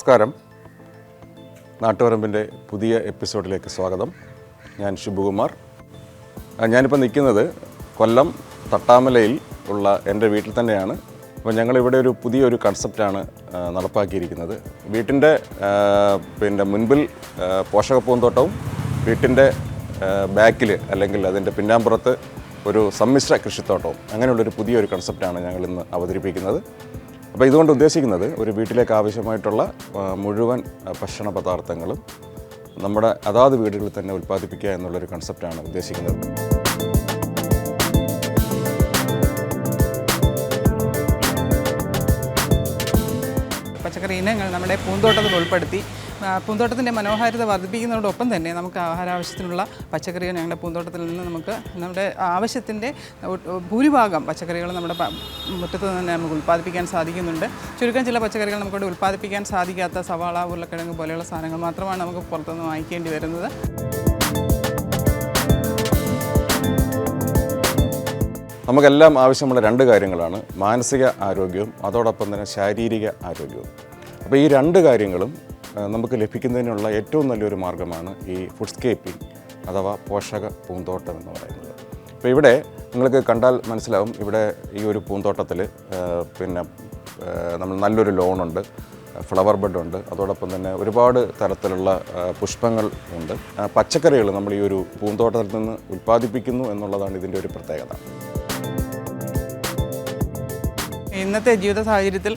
നമസ്കാരം. നാട്ടുപറമ്പിൻ്റെ പുതിയ എപ്പിസോഡിലേക്ക് സ്വാഗതം. ഞാൻ ശുഭകുമാർ. ഞാനിപ്പോൾ നിൽക്കുന്നത് കൊല്ലം തട്ടാമലയിൽ ഉള്ള എൻ്റെ വീട്ടിൽ തന്നെയാണ്. അപ്പോൾ ഞങ്ങളിവിടെ ഒരു പുതിയൊരു കൺസെപ്റ്റാണ് നടപ്പാക്കിയിരിക്കുന്നത്. വീട്ടിൻ്റെ മുൻപിൽ പോഷകപ്പൂന്തോട്ടവും വീട്ടിൻ്റെ ബാക്കിൽ അല്ലെങ്കിൽ അതിൻ്റെ പിന്നാമ്പുറത്ത് ഒരു സമ്മിശ്ര കൃഷിത്തോട്ടവും, അങ്ങനെയുള്ളൊരു പുതിയൊരു കൺസെപ്റ്റാണ് ഞങ്ങളിന്ന് അവതരിപ്പിക്കുന്നത്. അപ്പോൾ ഇതുകൊണ്ട് ഉദ്ദേശിക്കുന്നത് ഒരു വീട്ടിലേക്ക് ആവശ്യമായിട്ടുള്ള മുഴുവൻ ഭക്ഷണ പദാർത്ഥങ്ങളും നമ്മുടെ അതാത് വീടുകളിൽ തന്നെ ഉൽപ്പാദിപ്പിക്കുക എന്നുള്ളൊരു കൺസെപ്റ്റാണ് ഉദ്ദേശിക്കുന്നത്. പച്ചക്കറി ഇനങ്ങൾ നമ്മുടെ പൂന്തോട്ടത്തിൽ ഉൾപ്പെടുത്തി പൂന്തോട്ടത്തിൻ്റെ മനോഹാരിത വർദ്ധിപ്പിക്കുന്നതോടൊപ്പം തന്നെ നമുക്ക് ആഹാരാവശ്യത്തിനുള്ള പച്ചക്കറികൾ ഞങ്ങളുടെ പൂന്തോട്ടത്തിൽ നിന്ന് നമുക്ക് നമ്മുടെ ആവശ്യത്തിൻ്റെ ഭൂരിഭാഗം പച്ചക്കറികൾ നമ്മുടെ മുറ്റത്ത് തന്നെ നമുക്ക് ഉൽപ്പാദിപ്പിക്കാൻ സാധിക്കുന്നുണ്ട്. ചുരുക്കം ചില പച്ചക്കറികൾ നമുക്കിവിടെ ഉൽപ്പാദിപ്പിക്കാൻ സാധിക്കാത്ത സവാള, ഉരുളക്കിഴങ്ങ് പോലെയുള്ള സാധനങ്ങൾ മാത്രമാണ് നമുക്ക് പുറത്തുനിന്ന് വാങ്ങിക്കേണ്ടി വരുന്നത്. നമുക്കെല്ലാം ആവശ്യമുള്ള രണ്ട് കാര്യങ്ങളാണ്: മാനസിക ആരോഗ്യവും അതോടൊപ്പം തന്നെ ശാരീരിക ആരോഗ്യവും. അപ്പോൾ ഈ രണ്ട് കാര്യങ്ങളും നമുക്ക് ലഭിക്കുന്നതിനുള്ള ഏറ്റവും നല്ലൊരു മാർഗ്ഗമാണ് ഈ ഫുഡ്സ്കേപ്പിംഗ് അഥവാ പോഷക പൂന്തോട്ടം എന്ന് പറയുന്നത്. അപ്പോൾ ഇവിടെ നിങ്ങൾക്ക് കണ്ടാൽ മനസ്സിലാവും, ഇവിടെ ഈ ഒരു പൂന്തോട്ടത്തിൽ നമ്മൾ നല്ലൊരു ലോണുണ്ട്, ഫ്ലവർ ബെഡുണ്ട്, അതോടൊപ്പം തന്നെ ഒരുപാട് തരത്തിലുള്ള പുഷ്പങ്ങൾ ഉണ്ട്. പച്ചക്കറികൾ നമ്മൾ ഈ ഒരു പൂന്തോട്ടത്തിൽ നിന്ന് ഉൽപ്പാദിപ്പിക്കുന്നു എന്നുള്ളതാണ് ഇതിൻ്റെ ഒരു പ്രത്യേകത. ഇന്നത്തെ ജീവിത സാഹചര്യത്തിൽ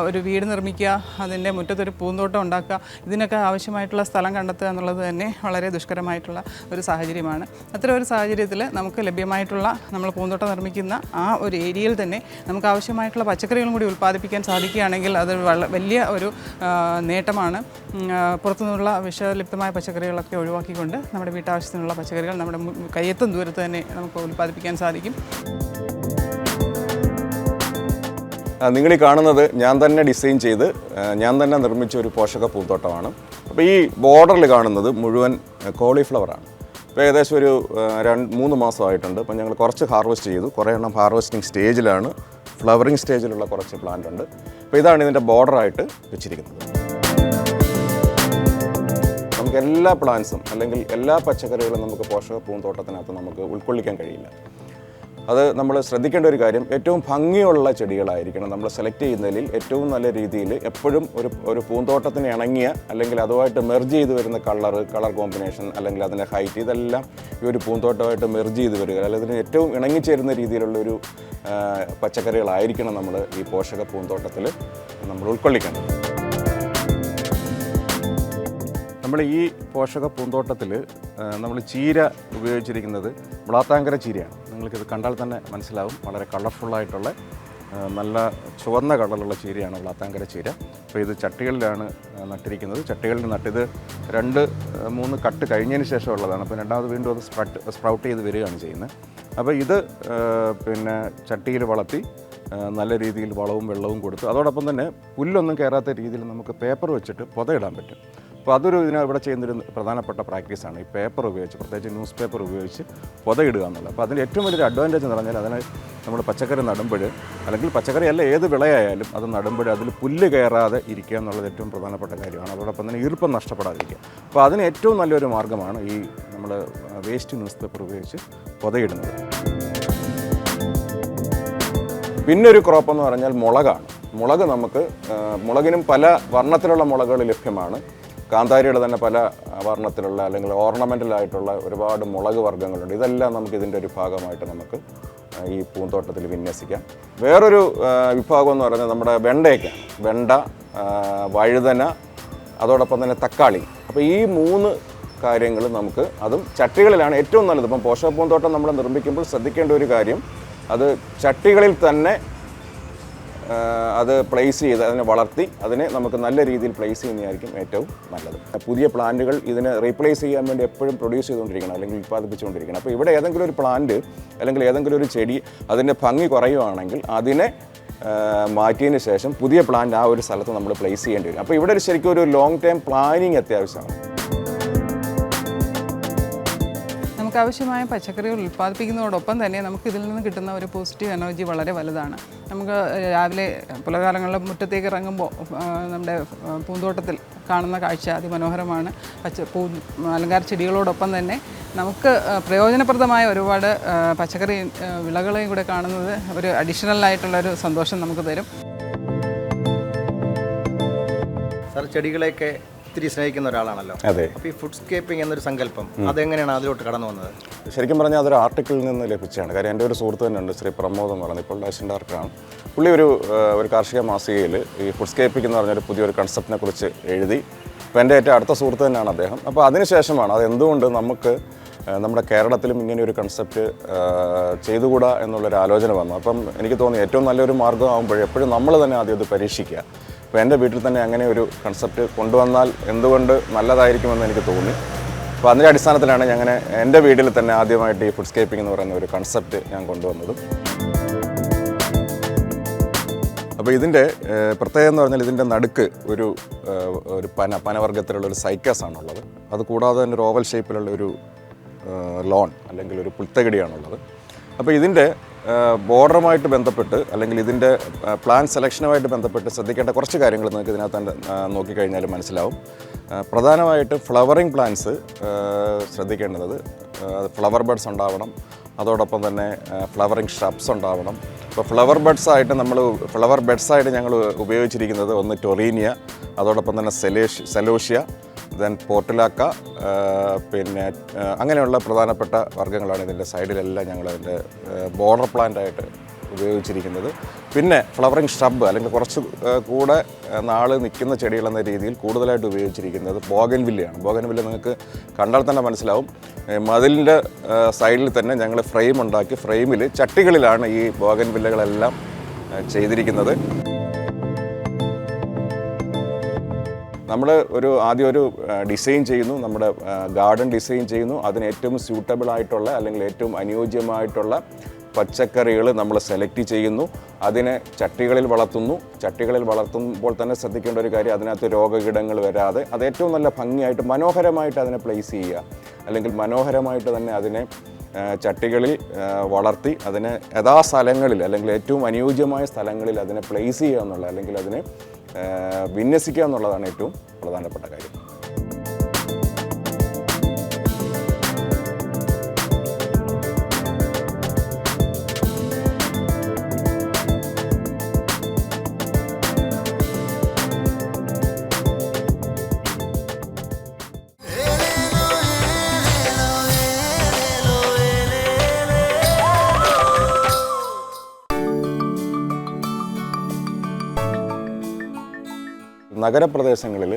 ഒരു വീട് നിർമ്മിക്കുക, അതിൻ്റെ മുറ്റത്തൊരു പൂന്തോട്ടം ഉണ്ടാക്കുക, ഇതിനൊക്കെ ആവശ്യമായിട്ടുള്ള സ്ഥലം കണ്ടെത്തുക എന്നുള്ളത് തന്നെ വളരെ ദുഷ്കരമായിട്ടുള്ള ഒരു സാഹചര്യമാണ്. അത്തരം ഒരു സാഹചര്യത്തിൽ നമുക്ക് ലഭ്യമായിട്ടുള്ള നമ്മൾ പൂന്തോട്ടം നിർമ്മിക്കുന്ന ആ ഒരു ഏരിയയിൽ തന്നെ നമുക്ക് ആവശ്യമായിട്ടുള്ള പച്ചക്കറികളും കൂടി ഉൽപ്പാദിപ്പിക്കാൻ സാധിക്കുകയാണെങ്കിൽ അത് വലിയ ഒരു നേട്ടമാണ്. പുറത്തുനിന്നുള്ള വിഷലിപ്തമായ പച്ചക്കറികളൊക്കെ ഒഴിവാക്കിക്കൊണ്ട് നമ്മുടെ വീട്ടാവശ്യത്തിനുള്ള പച്ചക്കറികൾ നമ്മുടെ കയ്യെത്തും ദൂരത്ത് തന്നെ നമുക്ക് ഉൽപ്പാദിപ്പിക്കാൻ സാധിക്കും. നിങ്ങളീ കാണുന്നത് ഞാൻ തന്നെ ഡിസൈൻ ചെയ്ത് ഞാൻ തന്നെ നിർമ്മിച്ച ഒരു പോഷക പൂന്തോട്ടമാണ്. അപ്പോൾ ഈ ബോർഡറിൽ കാണുന്നത് മുഴുവൻ കോളിഫ്ലവറാണ്. ഇപ്പോൾ ഏകദേശം ഒരു 2-3 മാസമായിട്ടുണ്ട്. അപ്പോൾ ഞങ്ങൾ കുറച്ച് ഹാർവെസ്റ്റ് ചെയ്തു. കുറേ എണ്ണം ഹാർവെസ്റ്റിംഗ് സ്റ്റേജിലാണ്, ഫ്ലവറിങ് സ്റ്റേജിലുള്ള കുറച്ച് പ്ലാന്റ് ഉണ്ട്. അപ്പോൾ ഇതാണ് ഇതിൻ്റെ ബോർഡറായിട്ട് വെച്ചിരിക്കുന്നത്. നമുക്ക് എല്ലാ പ്ലാന്റ്സും അല്ലെങ്കിൽ എല്ലാ പച്ചക്കറികളും നമുക്ക് പോഷക പൂന്തോട്ടത്തിനകത്ത് നമുക്ക് ഉൾക്കൊള്ളിക്കാൻ കഴിയില്ല. അത് നമ്മൾ ശ്രദ്ധിക്കേണ്ട ഒരു കാര്യം, ഏറ്റവും ഭംഗിയുള്ള ചെടികളായിരിക്കണം നമ്മൾ സെലക്ട് ചെയ്യുന്നതിൽ ഏറ്റവും നല്ല രീതിയിൽ. എപ്പോഴും ഒരു പൂന്തോട്ടത്തിന് ഇണങ്ങിയ അല്ലെങ്കിൽ അതുമായിട്ട് മെർജ് ചെയ്ത് വരുന്ന കളർ കോമ്പിനേഷൻ അല്ലെങ്കിൽ അതിൻ്റെ ഹൈറ്റ്, ഇതെല്ലാം ഈ ഒരു പൂന്തോട്ടമായിട്ട് മെർജ് ചെയ്ത് വരിക, അല്ലെങ്കിൽ അതിന് ഏറ്റവും ഇണങ്ങിച്ചേരുന്ന രീതിയിലുള്ളൊരു പച്ചക്കറികളായിരിക്കണം നമ്മൾ ഈ പോഷക പൂന്തോട്ടത്തിൽ നമ്മൾ ഉൾക്കൊള്ളിക്കേണ്ടത്. നമ്മൾ ഈ പോഷക പൂന്തോട്ടത്തിൽ നമ്മൾ ചീര ഉപയോഗിച്ചിരിക്കുന്നത് ബ്ലാത്താങ്കര ചീരയാണ്. നിങ്ങൾക്കിത് കണ്ടാൽ തന്നെ മനസ്സിലാവും, വളരെ കളർഫുള്ളായിട്ടുള്ള നല്ല ചുവന്ന കളറുള്ള ചീരയാണ് ബ്ലാത്താങ്കര ചീര. അപ്പോൾ ഇത് ചട്ടികളിലാണ് നട്ടിരിക്കുന്നത്. ചട്ടികളിൽ നട്ടിത് 2-3 കട്ട് കഴിഞ്ഞതിന് ശേഷം ഉള്ളതാണ്. അപ്പോൾ രണ്ടാമത് വീണ്ടും അത് സ്പ്രൗട്ട് ചെയ്ത് വരികയാണ് ചെയ്യുന്നത്. അപ്പോൾ ഇത് ചട്ടിയിൽ വളർത്തി നല്ല രീതിയിൽ വളവും വെള്ളവും കൊടുത്ത്, അതോടൊപ്പം തന്നെ പുല്ലൊന്നും കയറാത്ത രീതിയിൽ നമുക്ക് പേപ്പർ വെച്ചിട്ട് പൊതയിടാൻ പറ്റും. അപ്പോൾ അതൊരു ഇവിടെ ചെയ്യുന്നൊരു പ്രധാനപ്പെട്ട പ്രാക്ടീസാണ്. ഈ പേപ്പർ ഉപയോഗിച്ച്, പ്രത്യേകിച്ച് ന്യൂസ് പേപ്പർ ഉപയോഗിച്ച് പൊതയിടുക എന്നുള്ളത്. അപ്പോൾ അതിൻ്റെ ഏറ്റവും വലിയൊരു അഡ്വാൻറ്റേജ് എന്ന് പറഞ്ഞാൽ, അതിന് നമ്മൾ പച്ചക്കറി നടുമ്പോൾ, അല്ലെങ്കിൽ പച്ചക്കറി അല്ല ഏത് വിളയായാലും അത് നടുമ്പോൾ അതിൽ പുല്ല് കയറാതെ ഇരിക്കുക എന്നുള്ളത് ഏറ്റവും പ്രധാനപ്പെട്ട കാര്യമാണ്. അതോടൊപ്പം തന്നെ ഈർപ്പം നഷ്ടപ്പെടാതിരിക്കുക. അപ്പോൾ അതിന് ഏറ്റവും നല്ലൊരു മാർഗ്ഗമാണ് ഈ നമ്മൾ വേസ്റ്റ് ന്യൂസ് പേപ്പർ ഉപയോഗിച്ച് പൊതയിടുന്നത്. പിന്നെ ഒരു ക്രോപ്പ് എന്ന് പറഞ്ഞാൽ മുളകാണ്. മുളകിനും പല വർണ്ണത്തിലുള്ള മുളകുകൾ ലഭ്യമാണ്. കാന്താരിയുടെ തന്നെ പല വർണ്ണത്തിലുള്ള അല്ലെങ്കിൽ ഓർണമെൻ്റലായിട്ടുള്ള ഒരുപാട് മുളക് വർഗ്ഗങ്ങളുണ്ട്. ഇതെല്ലാം നമുക്ക് ഇതിൻ്റെ ഒരു ഭാഗമായിട്ട് നമുക്ക് ഈ പൂന്തോട്ടത്തിൽ വിന്യസിക്കാം. വേറൊരു വിഭാഗം എന്ന് പറയുന്നത് നമ്മുടെ വെണ്ടയൊക്കെയാണ്. വെണ്ട, വഴുതന, അതോടൊപ്പം തന്നെ തക്കാളി. അപ്പോൾ ഈ 3 കാര്യങ്ങൾ നമുക്ക്, അതും ചട്ടികളിലാണ് ഏറ്റവും നല്ലത്. ഇപ്പം പോഷക പൂന്തോട്ടം നമ്മൾ നിർമ്മിക്കുമ്പോൾ ശ്രദ്ധിക്കേണ്ട ഒരു കാര്യം, അത് ചട്ടികളിൽ തന്നെ അത് പ്ലേസ് ചെയ്ത് അതിനെ വളർത്തി അതിനെ നമുക്ക് നല്ല രീതിയിൽ പ്ലേസ് ചെയ്യുന്നതായിരിക്കും ഏറ്റവും നല്ലത്. പുതിയ പ്ലാന്റുകൾ ഇതിനെ റീപ്ലേസ് ചെയ്യാൻ വേണ്ടി എപ്പോഴും പ്രൊഡ്യൂസ് ചെയ്തുകൊണ്ടിരിക്കണം അല്ലെങ്കിൽ ഉൽപ്പാദിപ്പിച്ചുകൊണ്ടിരിക്കണം. അപ്പോൾ ഇവിടെ ഏതെങ്കിലും ഒരു പ്ലാന്റ് അല്ലെങ്കിൽ ഏതെങ്കിലും ഒരു ചെടി അതിൻ്റെ ഭംഗി കുറയുവാണെങ്കിൽ അതിനെ മാറ്റിയതിന് ശേഷം പുതിയ പ്ലാന്റ് ആ ഒരു സ്ഥലത്ത് നമ്മൾ പ്ലേസ് ചെയ്യേണ്ടി വരും. അപ്പോൾ ഇവിടെ ശരിക്കും ഒരു ലോങ് ടൈം പ്ലാനിങ് അത്യാവശ്യമാണ്. നമുക്ക് ആവശ്യമായ പച്ചക്കറികൾ ഉൽപ്പാദിപ്പിക്കുന്നതോടൊപ്പം തന്നെ നമുക്ക് ഇതിൽ നിന്ന് കിട്ടുന്ന ഒരു പോസിറ്റീവ് എനർജി വളരെ വലുതാണ്. നമുക്ക് രാവിലെ പുലകാലങ്ങളിൽ മുറ്റത്തേക്ക് ഇറങ്ങുമ്പോൾ നമ്മുടെ പൂന്തോട്ടത്തിൽ കാണുന്ന കാഴ്ച അതിമനോഹരമാണ്. അലങ്കാര ചെടികളോടൊപ്പം തന്നെ നമുക്ക് പ്രയോജനപ്രദമായ ഒരുപാട് പച്ചക്കറി വിളകളെയും കൂടെ കാണുന്നത് ഒരു അഡീഷണലായിട്ടുള്ളൊരു സന്തോഷം നമുക്ക് തരും. സാർ ചെടികളെയൊക്കെ ഒത്തിരി സ്നേഹിക്കുന്ന ഒരാളാണല്ലോ. അതെ. അപ്പോൾ ഈ ഫുഡ്സ്കേപ്പിംഗ് എന്നൊരു സങ്കല്പം അതെങ്ങനെയാണ് അതിലോട്ട് കടന്നു വന്നത്? ശരിക്കും പറഞ്ഞാൽ അതൊരു ആർട്ടിക്കിളിൽ നിന്ന് ലഭിച്ചതാണ്. കാര്യം എൻ്റെ ഒരു സുഹൃത്ത് തന്നെ ഉണ്ട്, ശ്രീ പ്രമോദ് എന്ന് പറയുന്നത്, ഇപ്പോൾ ഡയറക്ഷൻ ഡയറക്ടറാണ്. പുള്ളി ഒരു കാർഷിക മാസികയിൽ ഈ ഫുഡ്സ്കേപ്പിംഗ് എന്ന് പറഞ്ഞൊരു പുതിയൊരു കൺസെപ്റ്റിനെ കുറിച്ച് എഴുതി. അപ്പോൾ എൻ്റെ ഏറ്റവും അടുത്ത സുഹൃത്ത് തന്നെയാണ് അദ്ദേഹം. അപ്പോൾ അതിനുശേഷമാണ് അതെന്തുകൊണ്ട് നമുക്ക് നമ്മുടെ കേരളത്തിലും ഇങ്ങനെ ഒരു കൺസെപ്റ്റ് ചെയ്തുകൂടാ എന്നുള്ളൊരു ആലോചന വന്നു. അപ്പം എനിക്ക് തോന്നി ഏറ്റവും നല്ലൊരു മാർഗ്ഗം ആകുമ്പോഴേ എപ്പോഴും നമ്മൾ തന്നെ ആദ്യം അത് പരീക്ഷിക്കുക. അപ്പോൾ എൻ്റെ വീട്ടിൽ തന്നെ അങ്ങനെ ഒരു കൺസെപ്റ്റ് കൊണ്ടുവന്നാൽ എന്തുകൊണ്ട് നല്ലതായിരിക്കുമെന്ന് എനിക്ക് തോന്നി. അപ്പോൾ അതിൻ്റെ അടിസ്ഥാനത്തിലാണ് ഞാൻ എൻ്റെ വീട്ടിൽ തന്നെ ആദ്യമായിട്ട് ഈ ഫുഡ്സ്കേപ്പിംഗ് എന്ന് പറയുന്ന ഒരു കൺസെപ്റ്റ് ഞാൻ കൊണ്ടുവന്നതും. അപ്പോൾ ഇതിൻ്റെ പ്രത്യേകത എന്ന് പറഞ്ഞാൽ ഇതിൻ്റെ നടുക്ക് ഒരു പനവർഗ്ഗത്തിലുള്ള ഒരു സൈക്കസ് ആണുള്ളത്. അത് കൂടാതെ തന്നെ ഒരു ഓവൽ ഷേപ്പിലുള്ള ഒരു ലോൺ അല്ലെങ്കിൽ ഒരു പുൽത്തകിടിയാണുള്ളത്. അപ്പോൾ ഇതിൻ്റെ ബോർഡറുമായിട്ട് ബന്ധപ്പെട്ട് അല്ലെങ്കിൽ ഇതിൻ്റെ പ്ലാൻ സെലക്ഷനുമായിട്ട് ബന്ധപ്പെട്ട് ശ്രദ്ധിക്കേണ്ട കുറച്ച് കാര്യങ്ങൾ നിങ്ങൾക്ക് ഇതിനകത്ത് നോക്കിക്കഴിഞ്ഞാൽ മനസ്സിലാവും. പ്രധാനമായിട്ടും ഫ്ലവറിങ് പ്ലാന്റ്സ് ശ്രദ്ധിക്കേണ്ടത് ഫ്ലവർ ബഡ്സ് ഉണ്ടാവണം. അതോടൊപ്പം തന്നെ ഫ്ലവറിങ് ഷ്രബ്സ് ഉണ്ടാവണം. ഇപ്പോൾ ഫ്ലവർ ബഡ്സായിട്ട് ഞങ്ങൾ ഉപയോഗിച്ചിരിക്കുന്നത് ഒന്ന് ടൊറീനിയ, അതോടൊപ്പം തന്നെ സെലോഷ്യ, ദെൻ പോർട്ടുലാക്ക, പിന്നെ അങ്ങനെയുള്ള പ്രധാനപ്പെട്ട വർഗ്ഗങ്ങളാണ് ഇതിൻ്റെ സൈഡിലെല്ലാം ഞങ്ങൾ അതിൻ്റെ ബോർഡർ പ്ലാന്റായിട്ട് ഉപയോഗിച്ചിരിക്കുന്നത്. പിന്നെ ഫ്ലവറിങ് ഷ്രബ് അല്ലെങ്കിൽ കുറച്ച് കൂടെ നാൾ നിൽക്കുന്ന ചെടികളെന്ന രീതിയിൽ കൂടുതലായിട്ട് ഉപയോഗിച്ചിരിക്കുന്നത് ബോഗൻവില്ലയാണ്. ബോഗൻവില്ല നിങ്ങൾക്ക് കണ്ടാൽ തന്നെ മനസ്സിലാവും. മതിലിൻ്റെ സൈഡിൽ തന്നെ ഞങ്ങൾ ഫ്രെയിം ഉണ്ടാക്കി, ഫ്രെയിമിൽ ചട്ടികളിലാണ് ഈ ബോഗൻവില്ലകളെല്ലാം ചെയ്തിരിക്കുന്നത്. നമ്മൾ ആദ്യം ഒരു ഡിസൈൻ ചെയ്യുന്നു, നമ്മുടെ ഗാർഡൻ ഡിസൈൻ ചെയ്യുന്നു. അതിന് ഏറ്റവും സ്യൂട്ടബിൾ ആയിട്ടുള്ള അല്ലെങ്കിൽ ഏറ്റവും അനുയോജ്യമായിട്ടുള്ള പച്ചക്കറികൾ നമ്മൾ സെലക്ട് ചെയ്യുന്നു. അതിനെ ചട്ടികളിൽ വളർത്തുന്നു. ചട്ടികളിൽ വളർത്തുമ്പോൾ തന്നെ ശ്രദ്ധിക്കേണ്ട ഒരു കാര്യം, അതിനകത്ത് രോഗകീടങ്ങൾ വരാതെ അത് ഏറ്റവും നല്ല ഭംഗിയായിട്ട് മനോഹരമായിട്ട് അതിനെ പ്ലേസ് ചെയ്യുക, അല്ലെങ്കിൽ മനോഹരമായിട്ട് തന്നെ അതിനെ ചട്ടികളിൽ വളർത്തി അതിനെ യഥാസ്ഥലങ്ങളിൽ അല്ലെങ്കിൽ ഏറ്റവും അനുയോജ്യമായ സ്ഥലങ്ങളിൽ അതിനെ പ്ലേസ് ചെയ്യുക എന്നുള്ള, അല്ലെങ്കിൽ അതിനെ വിന്യസിക്കുക എന്നുള്ളതാണ് ഏറ്റവും പ്രധാനപ്പെട്ട കാര്യം. നഗരപ്രദേശങ്ങളിൽ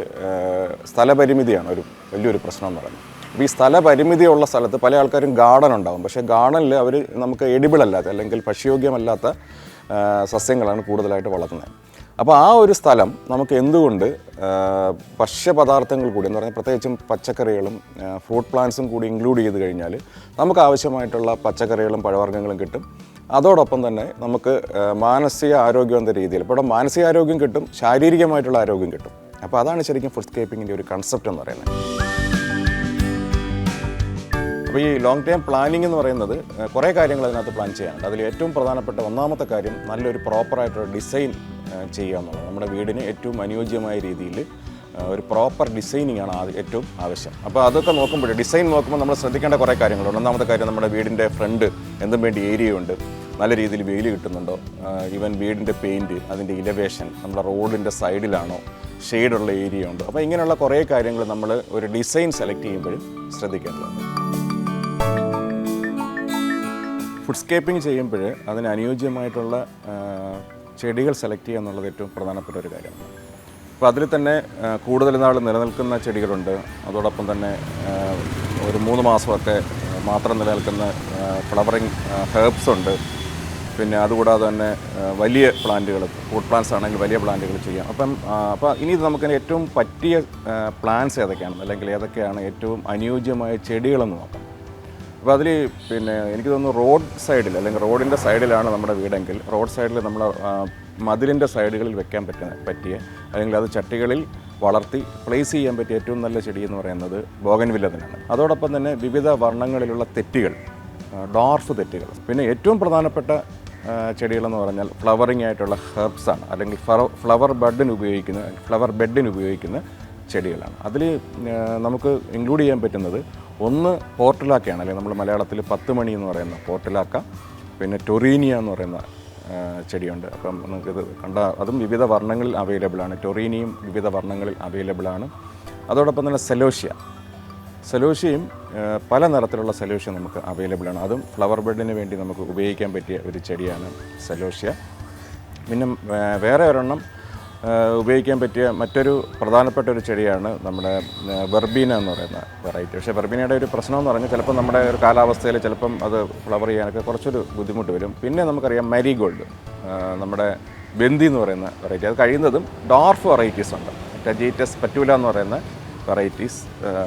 സ്ഥലപരിമിതിയാണ് ഒരു വലിയൊരു പ്രശ്നം എന്ന് പറയുന്നത്. അപ്പോൾ ഈ സ്ഥലപരിമിതിയുള്ള സ്ഥലത്ത് പല ആൾക്കാരും ഗാർഡൻ ഉണ്ടാകും. പക്ഷേ ഗാർഡനിൽ അവർ നമുക്ക് എഡിബിൾ അല്ലാത്ത അല്ലെങ്കിൽ ഭക്ഷ്യയോഗ്യമല്ലാത്ത സസ്യങ്ങളാണ് കൂടുതലായിട്ട് വളർത്തുന്നത്. അപ്പോൾ ആ ഒരു സ്ഥലം നമുക്ക് എന്തുകൊണ്ട് ഭക്ഷ്യപദാർത്ഥങ്ങൾ കൂടി എന്ന് പറഞ്ഞാൽ പ്രത്യേകിച്ചും പച്ചക്കറികളും ഫ്രൂട്ട് പ്ലാന്റ്സും കൂടി ഇൻക്ലൂഡ് ചെയ്ത് കഴിഞ്ഞാൽ നമുക്ക് ആവശ്യമായിട്ടുള്ള പച്ചക്കറികളും പഴവർഗ്ഗങ്ങളും കിട്ടും. അതോടൊപ്പം തന്നെ നമുക്ക് മാനസിക ആരോഗ്യം എന്ന രീതിയിൽ ഇപ്പോൾ മാനസികാരോഗ്യം കിട്ടും, ശാരീരികമായിട്ടുള്ള ആരോഗ്യം കിട്ടും. അപ്പോൾ അതാണ് ശരിക്കും ഫുഡ്സ്കേപ്പിങ്ങിൻ്റെ ഒരു കൺസെപ്റ്റ് എന്ന് പറയുന്നത്. അപ്പോൾ ഈ ലോങ് ടൈം പ്ലാനിംഗ് എന്ന് പറയുന്നത് കുറേ കാര്യങ്ങൾ അതിനകത്ത് പ്ലാൻ ചെയ്യാനുണ്ട്. അതിൽ ഏറ്റവും പ്രധാനപ്പെട്ട ഒന്നാമത്തെ കാര്യം നല്ലൊരു പ്രോപ്പറായിട്ടുള്ള ഡിസൈൻ ചെയ്യുക എന്നുള്ളത്. നമ്മുടെ വീടിന് ഏറ്റവും അനുയോജ്യമായ രീതിയിൽ ഒരു പ്രോപ്പർ ഡിസൈനിങ് ആണ് ഏറ്റവും ആവശ്യം. അപ്പോൾ അതൊക്കെ നോക്കുമ്പോൾ ഡിസൈൻ നോക്കുമ്പോൾ നമ്മൾ ശ്രദ്ധിക്കേണ്ട കുറേ കാര്യങ്ങളുണ്ട്. ഒന്നാമത്തെ കാര്യം, നമ്മുടെ വീടിൻ്റെ ഫ്രണ്ട് എന്തും വേണ്ടി ഏരിയയുണ്ട്, നല്ല രീതിയിൽ വെയിൽ കിട്ടുന്നുണ്ടോ, ഈവൻ വീടിൻ്റെ പെയിൻറ്റ്, അതിൻ്റെ ഇലവേഷൻ, നമ്മുടെ റോഡിൻ്റെ സൈഡിലാണോ, ഷെയ്ഡുള്ള ഏരിയ ഉണ്ടോ. അപ്പോൾ ഇങ്ങനെയുള്ള കുറേ കാര്യങ്ങൾ നമ്മൾ ഒരു ഡിസൈൻ സെലക്ട് ചെയ്യുമ്പോഴും ശ്രദ്ധിക്കേണ്ടതുണ്ട്. ഫുഡ്സ്കേപ്പിംഗ് ചെയ്യുമ്പോൾ അതിന് അനുയോജ്യമായിട്ടുള്ള ചെടികൾ സെലക്ട് ചെയ്യുക എന്നുള്ളത് ഏറ്റവും പ്രധാനപ്പെട്ട ഒരു കാര്യമാണ്. അപ്പോൾ അതിൽ തന്നെ കൂടുതൽ നാൾ നിലനിൽക്കുന്ന ചെടികളുണ്ട്. അതോടൊപ്പം തന്നെ ഒരു 3 മാസമൊക്കെ മാത്രം നിലനിൽക്കുന്ന ഫ്ലവറിങ് ഹെർബ്സ് ഉണ്ട്. പിന്നെ അതുകൂടാതെ തന്നെ വലിയ പ്ലാന്റുകൾ, ഫ്രൂട്ട് പ്ലാന്റ്സ് ആണെങ്കിൽ വലിയ പ്ലാന്റുകൾ ചെയ്യാം. അപ്പോൾ ഇനി നമുക്ക് ഏറ്റവും പറ്റിയ പ്ലാന്റ്സ് ഏതൊക്കെയാണ്, അല്ലെങ്കിൽ ഏതൊക്കെയാണ് ഏറ്റവും അനുയോജ്യമായ ചെടികളെന്ന് നോക്കാം. അപ്പോൾ അതിൽ പിന്നെ എനിക്ക് തോന്നുന്നു റോഡ് സൈഡിൽ അല്ലെങ്കിൽ റോഡിൻ്റെ സൈഡിലാണ് നമ്മുടെ വീടെങ്കിൽ റോഡ് സൈഡിൽ നമ്മൾ മതിലിൻ്റെ സൈഡുകളിൽ വെക്കാൻ പറ്റിയ അല്ലെങ്കിൽ അത് ചട്ടികളിൽ വളർത്തി പ്ലേസ് ചെയ്യാൻ പറ്റിയ ഏറ്റവും നല്ല ചെടി എന്ന് പറയുന്നത് ബോഗൻവില്ല തന്നെയാണ്. അതോടൊപ്പം തന്നെ വിവിധ വർണ്ണങ്ങളിലുള്ള തെറ്റുകൾ, ഡോർഫ് തെറ്റുകൾ, പിന്നെ ഏറ്റവും പ്രധാനപ്പെട്ട ചെടികളെന്ന് പറഞ്ഞാൽ ഫ്ലവറിംഗ് ആയിട്ടുള്ള ഹെർബ്സാണ്, അല്ലെങ്കിൽ ഫ്ലവർ ബെഡിന് ഉപയോഗിക്കുന്ന ചെടികളാണ്. അതിൽ നമുക്ക് ഇൻക്ലൂഡ് ചെയ്യാൻ പറ്റുന്നത് ഒന്ന് പോർട്ടിലാക്കയാണ്, അല്ലെങ്കിൽ നമ്മൾ മലയാളത്തിൽ 10 മണി എന്ന് പറയുന്ന പോർട്ടിലാക്ക, പിന്നെ ടൊറീനിയ എന്ന് പറയുന്ന ചെടിയുണ്ട്. അപ്പം നമുക്കിത് അതും വിവിധ വർണ്ണങ്ങളിൽ അവൈലബിൾ ആണ്. ടൊറീനിയും വിവിധ വർണ്ണങ്ങളിൽ അവൈലബിൾ ആണ്. അതോടൊപ്പം തന്നെ സെലോഷ്യയും പല നിറത്തിലുള്ള സെലോഷ്യ നമുക്ക് അവൈലബിൾ ആണ്. അതും ഫ്ലവർ ബെഡിന് വേണ്ടി നമുക്ക് ഉപയോഗിക്കാൻ പറ്റിയ ഒരു ചെടിയാണ് സെലോഷ്യ. പിന്നെ വേറെ ഒരെണ്ണം ഉപയോഗിക്കാൻ പറ്റിയ മറ്റൊരു പ്രധാനപ്പെട്ട ഒരു ചെടിയാണ് നമ്മുടെ വെർബീന എന്ന് പറയുന്ന വെറൈറ്റി. പക്ഷേ വെർബീനയുടെ ഒരു പ്രശ്നം എന്ന് പറഞ്ഞാൽ ചിലപ്പോൾ നമ്മുടെ ഒരു കാലാവസ്ഥയിൽ ചിലപ്പം അത് ഫ്ലവർ ചെയ്യാനൊക്കെ കുറച്ചൊരു ബുദ്ധിമുട്ട് വരും. പിന്നെ നമുക്കറിയാം മാരിഗോൾഡ്, നമ്മുടെ ബന്ദി എന്ന് പറയുന്ന വെറൈറ്റി. അത് കഴിയുന്നതും ഡോർഫ് വെറൈറ്റീസ് ഉണ്ട്. ടജീറ്റസ് പെറ്റൂല എന്ന് പറയുന്ന വെറൈറ്റീസ്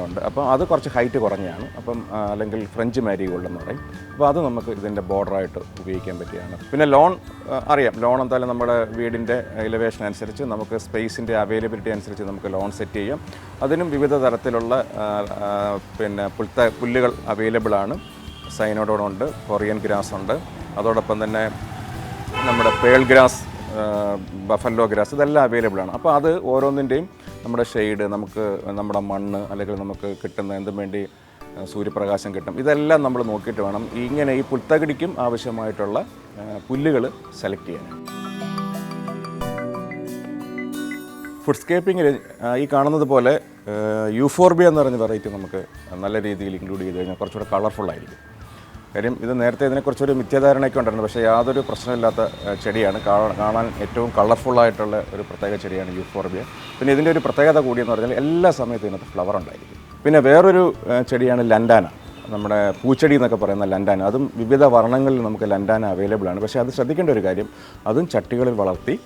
ഉണ്ട്. അപ്പോൾ അത് കുറച്ച് ഹൈറ്റ് കുറഞ്ഞാണ്. അപ്പം അല്ലെങ്കിൽ ഫ്രഞ്ച് മാരിഗോൾഡ് എന്ന് പറയും. അപ്പോൾ അത് നമുക്ക് ഇതിൻ്റെ ബോർഡറായിട്ട് ഉപയോഗിക്കാൻ പറ്റിയാണ്. പിന്നെ ലോൺ അറിയാം, ലോൺ എന്തായാലും നമ്മുടെ വീടിൻ്റെ എലിവേഷൻ അനുസരിച്ച് നമുക്ക് സ്പേസിൻ്റെ അവൈലബിലിറ്റി അനുസരിച്ച് നമുക്ക് ലോൺ സെറ്റ് ചെയ്യാം. അതിനും വിവിധ തരത്തിലുള്ള പിന്നെ പുല്ലുകൾ അവൈലബിൾ ആണ്. സൈനോഡോൺ ഉണ്ട്, കൊറിയൻ ഗ്രാസ് ഉണ്ട്, അതോടൊപ്പം തന്നെ നമ്മുടെ പേൾ ഗ്രാസ്, ബഫല്ലോ ഗ്രാസ്, ഇതെല്ലാം അവൈലബിൾ ആണ്. അപ്പോൾ അത് ഓരോന്നിൻ്റെയും നമ്മുടെ ഷെയ്ഡ്, നമുക്ക് നമ്മുടെ മണ്ണ്, അല്ലെങ്കിൽ നമുക്ക് കിട്ടുന്ന എന്തും വേണ്ടി സൂര്യപ്രകാശം കിട്ടും, ഇതെല്ലാം നമ്മൾ നോക്കിയിട്ട് വേണം ഇങ്ങനെ ഈ പുൽത്തകിടിക്കും ആവശ്യമായിട്ടുള്ള പുല്ലുകൾ സെലക്ട് ചെയ്യാൻ. ഫുഡ്സ്കേപ്പിങ്ങിൽ ഈ കാണുന്നത് പോലെ യൂഫോർബിയ എന്ന് പറഞ്ഞ വെറൈറ്റി നമുക്ക് നല്ല രീതിയിൽ ഇൻക്ലൂഡ് ചെയ്ത് കഴിഞ്ഞാൽ കുറച്ചുകൂടെ കളർഫുള്ളായിരിക്കും. കാര്യം ഇത് നേരത്തെ ഇതിനെക്കുറിച്ചൊരു മിഥ്യാധാരണയൊക്കെ ഉണ്ടായിരുന്നു. പക്ഷേ യാതൊരു പ്രശ്നമില്ലാത്ത ചെടിയാണ്. കാണാൻ ഏറ്റവും കളർഫുള്ളായിട്ടുള്ള ഒരു പ്രത്യേക ചെടിയാണ് യൂഫോർബിയ. പിന്നെ ഇതിൻ്റെ ഒരു പ്രത്യേകത കൂടിയെന്ന് പറഞ്ഞാൽ എല്ലാ സമയത്തും ഇതിനകത്ത് ഫ്ലവർ ഉണ്ടായിരിക്കും. പിന്നെ വേറൊരു ചെടിയാണ് ലൻഡാന, നമ്മുടെ പൂച്ചെടി എന്നൊക്കെ പറയുന്ന ലൻഡാന. അതും വിവിധ വർണ്ണങ്ങളിൽ നമുക്ക് ലൻഡാന അവൈലബിൾ ആണ്. പക്ഷേ അത് ശ്രദ്ധിക്കേണ്ട ഒരു കാര്യം, അതും ചട്ടികളിൽ വളർത്തി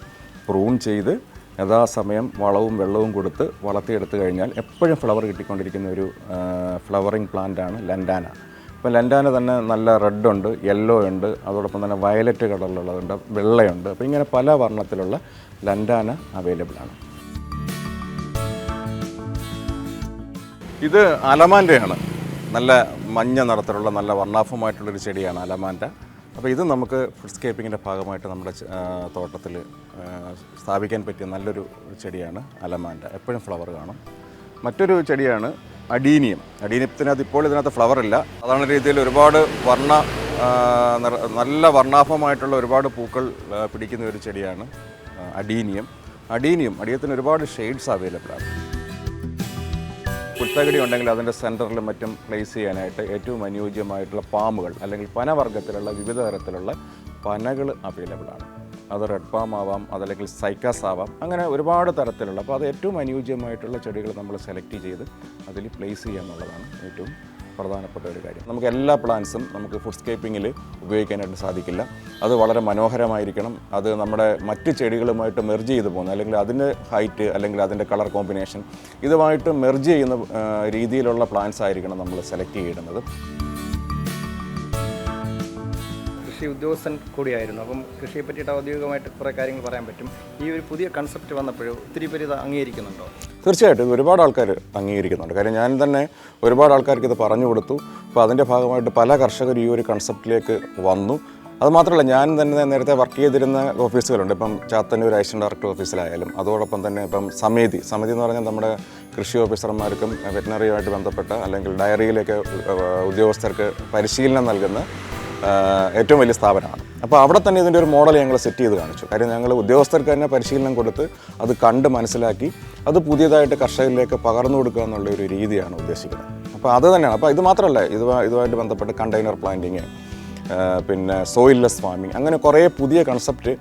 പ്രൂൺ ചെയ്ത് യഥാസമയം വളവും വെള്ളവും കൊടുത്ത് വളർത്തിയെടുത്തു കഴിഞ്ഞാൽ എപ്പോഴും ഫ്ലവർ കിട്ടിക്കൊണ്ടിരിക്കുന്ന ഒരു ഫ്ലവറിങ് പ്ലാന്റാണ് ലൻഡാന. ഇപ്പോൾ ലൻഡാന തന്നെ നല്ല റെഡ് ഉണ്ട്, യെല്ലോ ഉണ്ട്, അതോടൊപ്പം തന്നെ വയലറ്റ് കളറിലുള്ളതുണ്ട്, വെള്ളയുണ്ട്. അപ്പോൾ ഇങ്ങനെ പല വർണ്ണത്തിലുള്ള ലൻഡാന അവൈലബിൾ ആണ്. ഇത് അലമാൻ്റെയാണ്. നല്ല മഞ്ഞ നിറത്തിലുള്ള നല്ല വർണ്ണാഭമായിട്ടുള്ളൊരു ചെടിയാണ് അലമാൻ്റ. അപ്പോൾ ഇത് നമുക്ക് ഫുഡ്സ്കേപ്പിങ്ങിൻ്റെ ഭാഗമായിട്ട് നമ്മുടെ തോട്ടത്തിൽ സ്ഥാപിക്കാൻ പറ്റിയ നല്ലൊരു ചെടിയാണ് അലമാൻ്റ. എപ്പോഴും ഫ്ലവർ കാണും. മറ്റൊരു ചെടിയാണ് അഡീനിയത്തിനകത്ത് ഇപ്പോൾ ഇതിനകത്ത് ഫ്ലവർ ഇല്ല. സാധാരണ രീതിയിൽ ഒരുപാട് നല്ല വർണ്ണാഭമായിട്ടുള്ള ഒരുപാട് പൂക്കൾ പിടിക്കുന്ന ഒരു ചെടിയാണ് അഡീനിയത്തിന് ഒരുപാട് ഷെയ്ഡ്സ് അവൈലബിൾ ആണ്. പുൽത്തകിടി ഉണ്ടെങ്കിൽ അതിൻ്റെ സെൻറ്ററിലും മറ്റും പ്ലേസ് ചെയ്യാനായിട്ട് ഏറ്റവും അനുയോജ്യമായിട്ടുള്ള പാമുകൾ, അല്ലെങ്കിൽ പനവർഗ്ഗത്തിലുള്ള വിവിധ തരത്തിലുള്ള പനകൾ അവൈലബിൾ ആണ്. അത് റെഡ് പാം ആവാം, അതല്ലെങ്കിൽ സൈക്കാസ് ആവാം, അങ്ങനെ ഒരുപാട് തരത്തിലുള്ള. അപ്പോൾ അത് ഏറ്റവും അനുയോജ്യമായിട്ടുള്ള ചെടികൾ നമ്മൾ സെലക്ട് ചെയ്ത് അതിൽ പ്ലേസ് ചെയ്യുക എന്നുള്ളതാണ് ഏറ്റവും പ്രധാനപ്പെട്ട ഒരു കാര്യം. നമുക്ക് എല്ലാ പ്ലാന്റ്സും നമുക്ക് ഫുഡ്സ്കേപ്പിങ്ങിൽ ഉപയോഗിക്കാനായിട്ട് സാധിക്കില്ല. അത് വളരെ മനോഹരമായിരിക്കണം. അത് നമ്മുടെ മറ്റ് ചെടികളുമായിട്ട് മെർജ് ചെയ്ത് പോകുന്നത്, അല്ലെങ്കിൽ അതിൻ്റെ ഹൈറ്റ്, അല്ലെങ്കിൽ അതിൻ്റെ കളർ കോമ്പിനേഷൻ ഇതുമായിട്ട് മെർജ് ചെയ്യുന്ന രീതിയിലുള്ള പ്ലാന്റ്സ് ആയിരിക്കണം നമ്മൾ സെലക്ട് ചെയ്യുന്നത്. കൃഷി ഉദ്യോഗസ്ഥൻ കൂടിയായിരുന്നു. അപ്പം കൃഷിയെ പറ്റിയിട്ട് ഔദ്യോഗികമായിട്ട് കുറേ കാര്യങ്ങൾ പറയാൻ പറ്റും. ഈ ഒരു പുതിയ കൺസെപ്റ്റ് വന്നപ്പോഴും ഒത്തിരി പേര് ഇത് അംഗീകരിക്കുന്നുണ്ടോ? തീർച്ചയായിട്ടും ഒരുപാട് ആൾക്കാർ അംഗീകരിക്കുന്നുണ്ട്. കാര്യം ഞാൻ തന്നെ ഒരുപാട് ആൾക്കാർക്ക് ഇത് പറഞ്ഞു കൊടുത്തു. അപ്പോൾ അതിൻ്റെ ഭാഗമായിട്ട് പല കർഷകരും ഈ ഒരു കൺസെപ്റ്റിലേക്ക് വന്നു. അതുമാത്രമല്ല, ഞാൻ തന്നെ നേരത്തെ വർക്ക് ചെയ്തിരുന്ന ഓഫീസുകളുണ്ട്. ഇപ്പം ചാത്തന്നൂർ അസിസ്റ്റന്റ് ഡയറക്ടർ ഓഫീസിലായാലും, അതോടൊപ്പം തന്നെ ഇപ്പം സമിതി എന്ന് പറഞ്ഞാൽ നമ്മുടെ കൃഷി ഓഫീസർമാർക്കും വെറ്റിനറിയുമായിട്ട് ബന്ധപ്പെട്ട അല്ലെങ്കിൽ ഡയറിയിലേക്ക് ഉദ്യോഗസ്ഥർക്ക് പരിശീലനം നൽകുന്ന ഏറ്റവും വലിയ സ്ഥാപനമാണ്. അപ്പോൾ അവിടെ തന്നെ ഇതിൻ്റെ ഒരു മോഡൽ ഞങ്ങൾ സെറ്റ് ചെയ്ത് കാണിച്ചു. കാര്യം ഞങ്ങൾ ഉദ്യോഗസ്ഥർക്ക് തന്നെ പരിശീലനം കൊടുത്ത് അത് കണ്ട് മനസ്സിലാക്കി അത് പുതിയതായിട്ട് കർഷകരിലേക്ക് പകർന്നു കൊടുക്കുക എന്നുള്ള ഒരു രീതിയാണ് ഉദ്ദേശിക്കുന്നത്. അപ്പോൾ അത് തന്നെയാണ്. അപ്പോൾ ഇത് മാത്രമല്ല, ഇതുമായിട്ട് ബന്ധപ്പെട്ട് കണ്ടെയ്നർ പ്ലാന്റിങ്, പിന്നെ സോയിൽലെസ് ഫാമിംഗ്, അങ്ങനെ കുറേ പുതിയ കൺസെപ്റ്റ്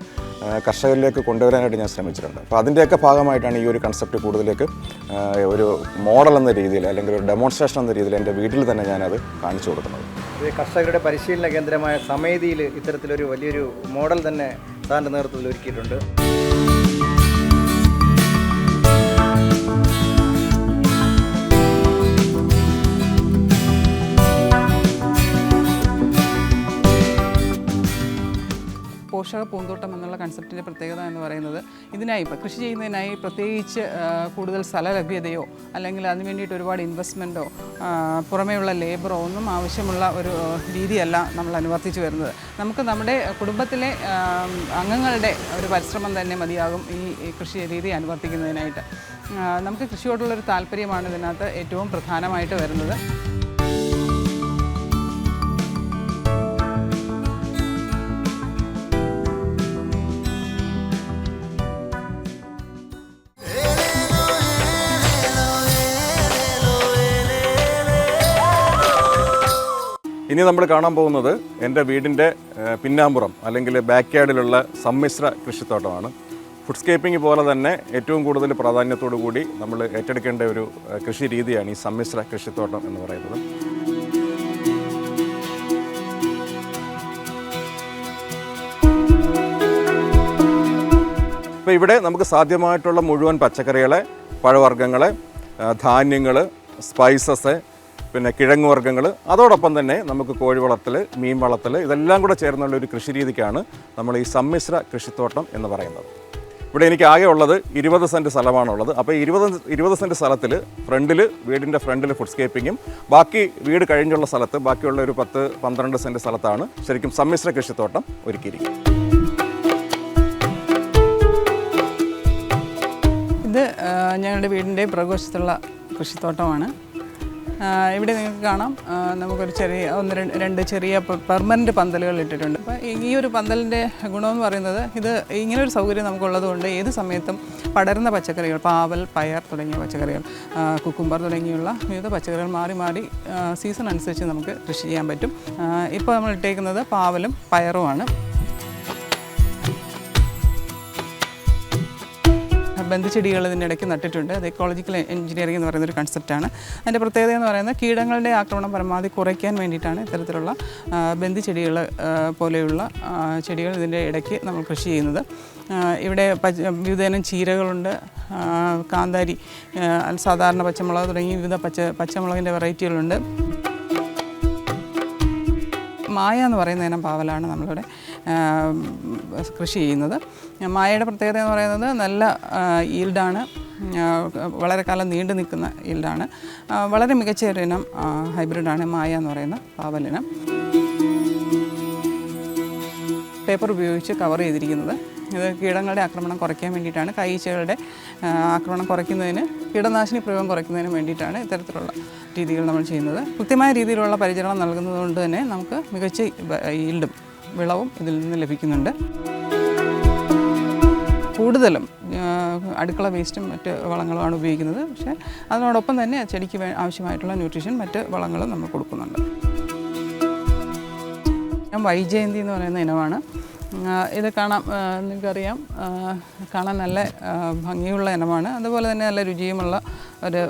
കർഷകരിലേക്ക് കൊണ്ടുവരാനായിട്ട് ഞാൻ ശ്രമിച്ചിട്ടുണ്ട്. അപ്പോൾ അതിൻ്റെയൊക്കെ ഭാഗമായിട്ടാണ് ഈ ഒരു കൺസെപ്റ്റ് കൂടുതലേക്ക് ഒരു മോഡൽ എന്ന രീതിയിൽ, അല്ലെങ്കിൽ ഒരു ഡെമോൺസ്ട്രേഷൻ എന്ന രീതിയിൽ എൻ്റെ വീട്ടിൽ തന്നെ ഞാനത് കാണിച്ചു കൊടുക്കുന്നത്. കർഷകരുടെ പരിശീലന കേന്ദ്രമായ സമിതിയിൽ ഇത്തരത്തിലൊരു വലിയൊരു മോഡൽ തന്നെ സാറിൻ്റെ നേതൃത്വത്തിൽ ഒരുക്കിയിട്ടുണ്ട്. പോഷക പൂന്തോട്ടം എന്നുള്ള കൺസെപ്റ്റിൻ്റെ പ്രത്യേകത എന്ന് പറയുന്നത് ഇതിനായി ഇപ്പോൾ കൃഷി ചെയ്യുന്നതിനായി പ്രത്യേകിച്ച് കൂടുതൽ സ്ഥല ലഭ്യതയോ അല്ലെങ്കിൽ അതിന് വേണ്ടിയിട്ട് ഒരുപാട് ഇൻവെസ്റ്റ്മെൻറ്റോ പുറമേയുള്ള ലേബറോ ഒന്നും ആവശ്യമുള്ള ഒരു രീതിയല്ല നമ്മൾ അനുവർത്തിച്ച് വരുന്നത്. നമുക്ക് നമ്മുടെ കുടുംബത്തിലെ അംഗങ്ങളുടെ ഒരു പരിശ്രമം തന്നെ മതിയാകും ഈ കൃഷി രീതി അനുവർത്തിക്കുന്നതിനായിട്ട്. നമുക്ക് കൃഷിയോടുള്ളൊരു താല്പര്യമാണ് ഇതിനകത്ത് ഏറ്റവും പ്രധാനമായിട്ട് വരുന്നത്. ഇനി നമ്മൾ കാണാൻ പോകുന്നത് എൻ്റെ വീടിൻ്റെ പിന്നാമ്പുറം അല്ലെങ്കിൽ ബാക്ക് യാർഡിലുള്ള സമ്മിശ്ര കൃഷിത്തോട്ടമാണ്. ഫുഡ്സ്കേപ്പിംഗ് പോലെ തന്നെ ഏറ്റവും കൂടുതൽ പ്രാധാന്യത്തോടു കൂടി നമ്മൾ ഏറ്റെടുക്കേണ്ട ഒരു കൃഷി രീതിയാണ് ഈ സമ്മിശ്ര കൃഷിത്തോട്ടം എന്ന് പറയുന്നത്. അപ്പോൾ ഇവിടെ നമുക്ക് സാധ്യമായിട്ടുള്ള മുഴുവൻ പച്ചക്കറികളെ, പഴവർഗ്ഗങ്ങളെ, ധാന്യങ്ങൾ, സ്പൈസസ്, പിന്നെ കിഴങ്ങ് വർഗ്ഗങ്ങൾ, അതോടൊപ്പം തന്നെ നമുക്ക് കോഴി വളർത്തൽ, മീൻ വളർത്തൽ, ഇതെല്ലാം കൂടെ ചേർന്നുള്ള ഒരു കൃഷി രീതിക്കാണ് നമ്മൾ ഈ സമ്മിശ്ര കൃഷിത്തോട്ടം എന്ന് പറയുന്നത്. ഇവിടെ എനിക്ക് ആകെ ഉള്ളത് 20 സെൻറ്റ് സ്ഥലമാണുള്ളത്. അപ്പോൾ 20 സെൻറ്റ് സ്ഥലത്തിൽ വീടിൻ്റെ ഫ്രണ്ടിൽ ഫുഡ്സ്കേപ്പിങ്ങും ബാക്കി വീട് കഴിഞ്ഞുള്ള സ്ഥലത്ത് ബാക്കിയുള്ള ഒരു 10-12 സെൻറ്റ് സ്ഥലത്താണ് ശരിക്കും സമ്മിശ്ര കൃഷിത്തോട്ടം ഒരുക്കിയിരിക്കുന്നത്. ഇത് ഞങ്ങളുടെ വീടിൻ്റെ പുറകുവശത്തുള്ള കൃഷിത്തോട്ടമാണ്. ഇവിടെ നിങ്ങൾക്ക് കാണാം, നമുക്കൊരു രണ്ട് ചെറിയ പെർമനൻറ്റ് പന്തലുകൾ ഇട്ടിട്ടുണ്ട്. അപ്പോൾ ഈ ഒരു പന്തലിൻ്റെ ഗുണമെന്ന് പറയുന്നത് ഇത് ഇങ്ങനൊരു സൗകര്യം നമുക്കുള്ളത് കൊണ്ട് ഏത് സമയത്തും പടരുന്ന പച്ചക്കറികൾ, പാവൽ, പയർ തുടങ്ങിയ പച്ചക്കറികൾ, കുക്കുംബർ തുടങ്ങിയുള്ള വിവിധ പച്ചക്കറികൾ മാറി മാറി സീസൺ അനുസരിച്ച് നമുക്ക് കൃഷി ചെയ്യാൻ പറ്റും. ഇപ്പോൾ നമ്മൾ ഇട്ടേക്കുന്നത് പാവലും പയറുമാണ്. ബന്ധിച്ചെടികൾ ഇതിൻ്റെ ഇടയ്ക്ക് നട്ടിട്ടുണ്ട്. അത് എക്കോളജിക്കൽ എഞ്ചിനീയറിംഗ് എന്ന് പറയുന്നൊരു കൺസെപ്റ്റാണ്. അതിൻ്റെ പ്രത്യേകത എന്ന് പറയുന്നത് കീടങ്ങളുടെ ആക്രമണം പരമാവധി കുറയ്ക്കാൻ വേണ്ടിയിട്ടാണ് ഇത്തരത്തിലുള്ള ബന്ധിച്ചെടികൾ പോലെയുള്ള ചെടികൾ ഇതിൻ്റെ ഇടയ്ക്ക് നമ്മൾ കൃഷി ചെയ്യുന്നത്. ഇവിടെ വിവിധയിനം ചീരകളുണ്ട്, കാന്താരി, സാധാരണ പച്ചമുളക് തുടങ്ങി വിവിധ പച്ചമുളകിൻ്റെ വെറൈറ്റികളുണ്ട്. മായ എന്ന് പറയുന്ന ഇനം പാവലാണ് നമ്മളിവിടെ കൃഷി ചെയ്യുന്നത്. മായയുടെ പ്രത്യേകത എന്ന് പറയുന്നത് നല്ല ഈൽഡാണ്, വളരെ കാലം നീണ്ടു നിൽക്കുന്ന ഈൽഡാണ്. വളരെ മികച്ച ഒരു ഇനം ഹൈബ്രിഡാണ് മായ എന്ന് പറയുന്ന പാവലിനം. പേപ്പർ ഉപയോഗിച്ച് കവർ ചെയ്തിരിക്കുന്നത്. ഇത് കീടങ്ങളുടെ ആക്രമണം കുറയ്ക്കാൻ വേണ്ടിയിട്ടാണ്, കായ്ച്ചകളുടെ ആക്രമണം കുറയ്ക്കുന്നതിന്, കീടനാശിനി പ്രയോഗം കുറയ്ക്കുന്നതിന് വേണ്ടിയിട്ടാണ് ഇത്തരത്തിലുള്ള രീതികൾ നമ്മൾ ചെയ്യുന്നത്. കൃത്യമായ രീതിയിലുള്ള പരിചരണം നൽകുന്നത് കൊണ്ട് തന്നെ നമുക്ക് മികച്ച ഈൽഡും വിളവും ഇതിൽ നിന്ന് ലഭിക്കുന്നുണ്ട്. കൂടുതലും അടുക്കള വേസ്റ്റും മറ്റ് വളങ്ങളുമാണ് ഉപയോഗിക്കുന്നത്. പക്ഷേ അതിനോടൊപ്പം തന്നെ ചെടിക്ക് ആവശ്യമായിട്ടുള്ള ന്യൂട്രീഷൻ മറ്റ് വളങ്ങളും നമ്മൾ കൊടുക്കുന്നുണ്ട്. വൈജയന്തി എന്ന് പറയുന്ന ഇനമാണ്. ഇത് നിങ്ങൾക്കറിയാം, കാണാൻ നല്ല ഭംഗിയുള്ള ഇനമാണ്. അതുപോലെ തന്നെ നല്ല രുചിയുമുള്ള ഒരു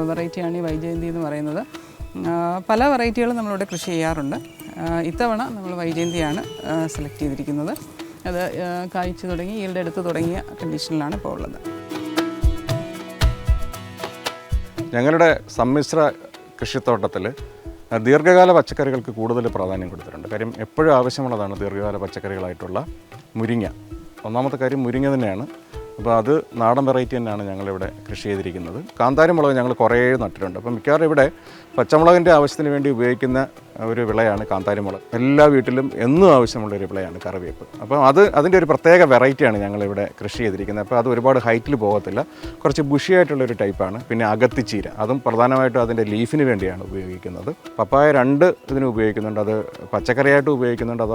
വെറൈറ്റിയാണ് ഈ വൈജയന്തി എന്ന് പറയുന്നത്. പല വെറൈറ്റികളും നമ്മളിവിടെ കൃഷി ചെയ്യാറുണ്ട്. ഇത്തവണ നമ്മൾ വൈജയന്തിയാണ് സെലക്ട് ചെയ്തിരിക്കുന്നത്. അത് കായ്ച്ചു തുടങ്ങി ഈൽഡ് എടുത്ത് തുടങ്ങിയ കണ്ടീഷനിലാണ് ഇപ്പോൾ ഉള്ളത്. ഞങ്ങളുടെ സമ്മിശ്ര കൃഷിത്തോട്ടത്തിൽ ദീർഘകാല പച്ചക്കറികൾക്ക് കൂടുതൽ പ്രാധാന്യം കൊടുത്തിട്ടുണ്ട്. കാര്യം എപ്പോഴും ആവശ്യമുള്ളതാണ് ദീർഘകാല പച്ചക്കറികളായിട്ടുള്ള മുരിങ്ങ. ഒന്നാമത്തെ കാര്യം മുരിങ്ങ തന്നെയാണ്. അപ്പോൾ അത് നാടൻ വെറൈറ്റി തന്നെയാണ് ഞങ്ങളിവിടെ കൃഷി ചെയ്തിരിക്കുന്നത്. കാന്താരി മുളക് ഞങ്ങൾ കുറേ നട്ടിട്ടുണ്ട്. അപ്പം മിക്കവാറും ഇവിടെ പച്ചമുളകിൻ്റെ ആവശ്യത്തിന് വേണ്ടി ഉപയോഗിക്കുന്ന ഒരു വിളയാണ് കാന്താരി മുളക്. എല്ലാ വീട്ടിലും എന്നും ആവശ്യമുള്ളൊരു വിളയാണ് കറിവേപ്പ്. അപ്പം അതിൻ്റെ ഒരു പ്രത്യേക വെറൈറ്റിയാണ് ഞങ്ങളിവിടെ കൃഷി ചെയ്തിരിക്കുന്നത്. അപ്പോൾ അത് ഒരുപാട് ഹൈറ്റിൽ പോകത്തില്ല, കുറച്ച് ബുഷിയായിട്ടുള്ളൊരു ടൈപ്പാണ്. പിന്നെ അകത്തിച്ചീര, അതും പ്രധാനമായിട്ടും അതിൻ്റെ ലീഫിന് വേണ്ടിയാണ് ഉപയോഗിക്കുന്നത്. പപ്പായ 2 ഇതിന് ഉപയോഗിക്കുന്നുണ്ട്. അത് പച്ചക്കറിയായിട്ട് ഉപയോഗിക്കുന്നുണ്ട്,